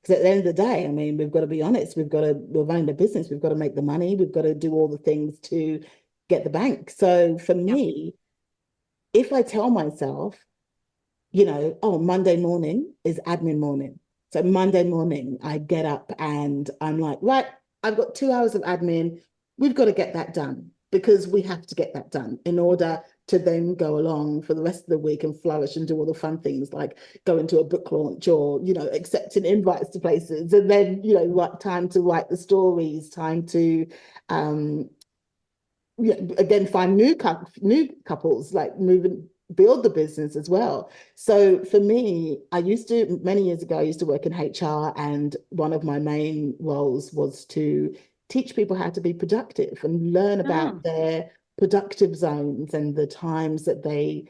Because at the end of the day, I mean, we've got to be honest. We're running a business. We've got to make the money. We've got to do all the things to get the bank. So for Yep. me, if I tell myself, oh, Monday morning is admin morning. So Monday morning, I get up and I'm like, right, I've got 2 hours of admin. We've got to get that done because we have to get that done in order to then go along for the rest of the week and flourish and do all the fun things like going to a book launch or, accepting invites to places. And then, time to write the stories, time to, um, yeah, again, find new couples, like moving, build the business as well. So for me, many years ago, I used to work in HR, and one of my main roles was to teach people how to be productive and learn about Mm. their productive zones and the times that they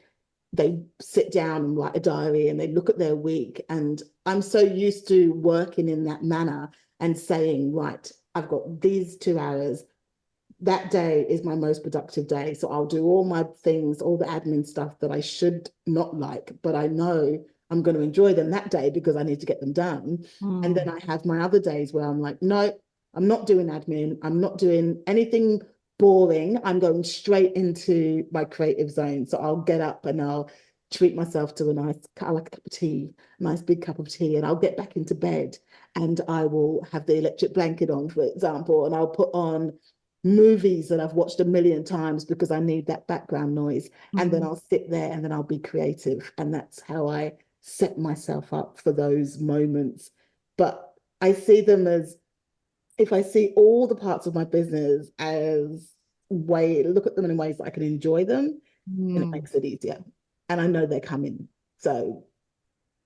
sit down and write a diary and they look at their week. And I'm so used to working in that manner and saying, right, I've got these 2 hours, that day is my most productive day. So I'll do all my things, all the admin stuff that I should not like, but I know I'm going to enjoy them that day because I need to get them done. And then Mm. I have my other days where I'm like, no, I'm not doing admin. I'm not doing anything boring. I'm going straight into my creative zone. So I'll get up and I'll treat myself to I like a cup of tea, a nice big cup of tea, and I'll get back into bed and I will have the electric blanket on, for example, and I'll put on movies that I've watched a million times because I need that background noise. And then Mm. I'll sit there and then I'll be creative. And that's how I set myself up for those moments. But I see them as, if I see all the parts of my business as look at them in ways that I can enjoy them, and it Mm. makes it easier. And I know they're coming. So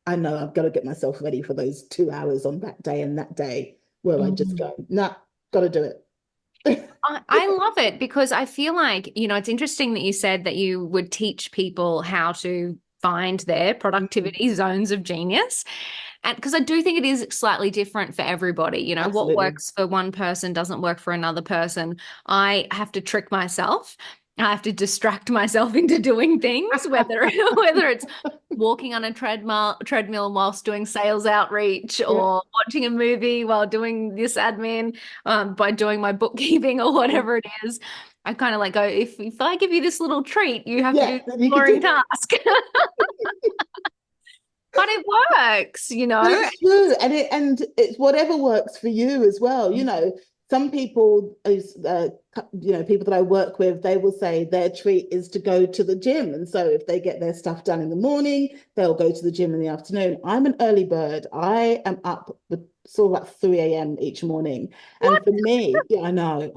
I know I've got to get myself ready for those 2 hours on that day and that day where I just Mm. go, nah, got to do it. I love it because I feel like, it's interesting that you said that you would teach people how to find their productivity zones of genius. And because I do think it is slightly different for everybody. What Absolutely. works for one person doesn't work for another person. I have to trick myself. I have to distract myself into doing things, whether it's walking on a treadmill whilst doing sales outreach Yeah. or watching a movie while doing this admin, by doing my bookkeeping or Yeah. whatever it is. I kind of like go, if I give you this little treat, you have to do Yeah, this you could boring do. task. But it works. But it's true, and it's whatever works for you as well. Some people, people that I work with, they will say their treat is to go to the gym, and so if they get their stuff done in the morning, they'll go to the gym in the afternoon. I'm an early bird. I am up sort of like 3 a.m. each morning, and What? for me, yeah, I know.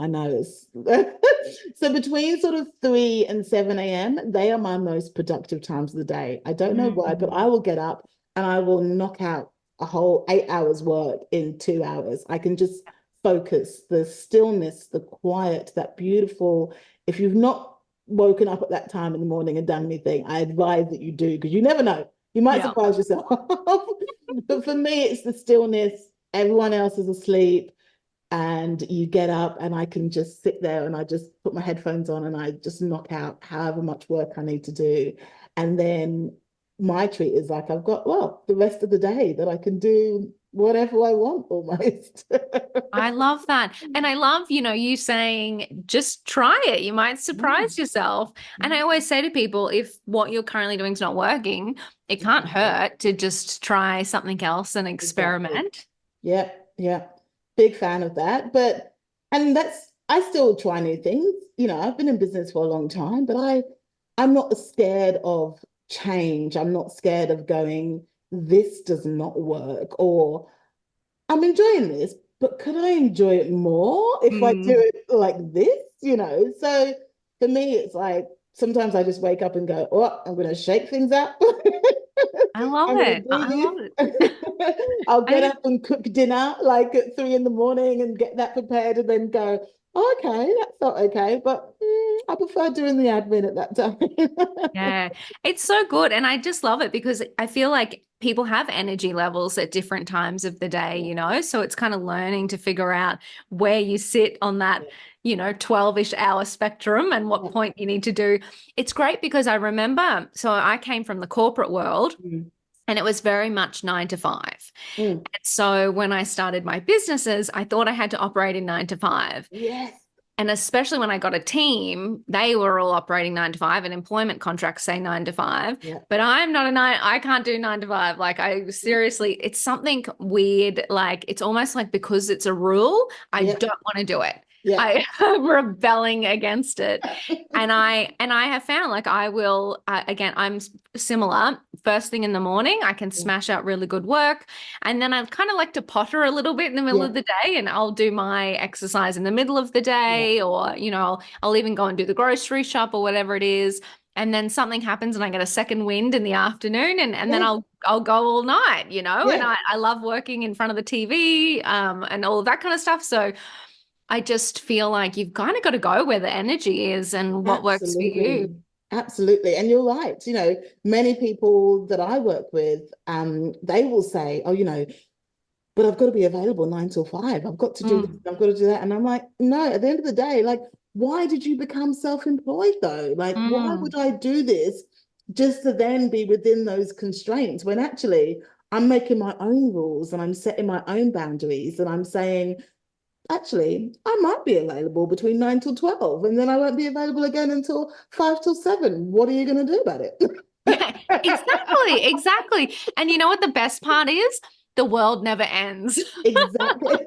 So between sort of 3 and 7 a.m., they are my most productive times of the day. I don't know why, but Mm. I will get up and I will knock out a whole 8 hours work in 2 hours. I can just focus, the stillness, the quiet, that beautiful. If you've not woken up at that time in the morning and done anything, I advise that you do because you never know. You might Yeah. surprise yourself. But for me, it's the stillness. Everyone else is asleep and you get up and I can just sit there and I just put my headphones on and I just knock out however much work I need to do. And then my treat is like I've got, well, the rest of the day that I can do whatever I want almost. I love that. And I love, you saying just try it. You might surprise yourself. And I always say to people, if what you're currently doing is not working, it can't Exactly. hurt to just try something else and Exactly. experiment. Yeah, yeah. Big fan of that. And I still try new things. I've been in business for a long time, but I'm not scared of change. I'm not scared of going, this does not work, or I'm enjoying this, but could I enjoy it more if I do Mm. it like this? So for me, it's like sometimes I just wake up and go, oh, I'm going to shake things up. I love I'm going it. to do I love it. this. I'll I get think up and cook dinner like at 3 in the morning and get that prepared and then go, oh, okay, that felt okay. But I prefer doing the admin at that time. Yeah, it's so good. And I just love it because I feel like people have energy levels at different times of the day. So it's kind of learning to figure out where you sit on that, 12-ish hour spectrum and what Yeah. point you need to do. It's great because I remember, so I came from the corporate world. and it was very much 9 to 5. Mm. And so when I started my businesses, I thought I had to operate in 9 to 5. Yes. And especially when I got a team, they were all operating 9 to 5, and employment contracts say 9 to 5. Yeah. But I'm not a nine, I can't do 9 to 5. Like, I Yeah. seriously, it's something weird. Like, it's almost like because it's a rule, I Yeah. don't want to do it. Yeah. I'm rebelling against it. And I have found like I will again, I'm similar. First thing in the morning, I can Yeah. smash out really good work. And then I kind of like to potter a little bit in the middle Yeah. of the day, and I'll do my exercise in the middle of the Yeah. day, or, I'll even go and do the grocery shop or whatever it is. And then something happens and I get a second wind in the afternoon, and then Yeah. I'll go all night, and Yeah. I love working in front of the TV, and all of that kind of stuff. So I just feel like you've kind of got to go where the energy is and what works for you. Absolutely. Absolutely. And you're right. Many people that I work with, they will say, oh, but I've got to be available 9 till 5. I've got to do this, Mm, I've got to do that. And I'm like, no, at the end of the day, like, why did you become self-employed though? Like, why mm. would I do this just to then be within those constraints when actually I'm making my own rules and I'm setting my own boundaries and I'm saying, actually, I might be available between 9 till 12, and then I won't be available again until 5 till 7. What are you going to do about it? Exactly, exactly. And you know what the best part is? The world never ends. Exactly.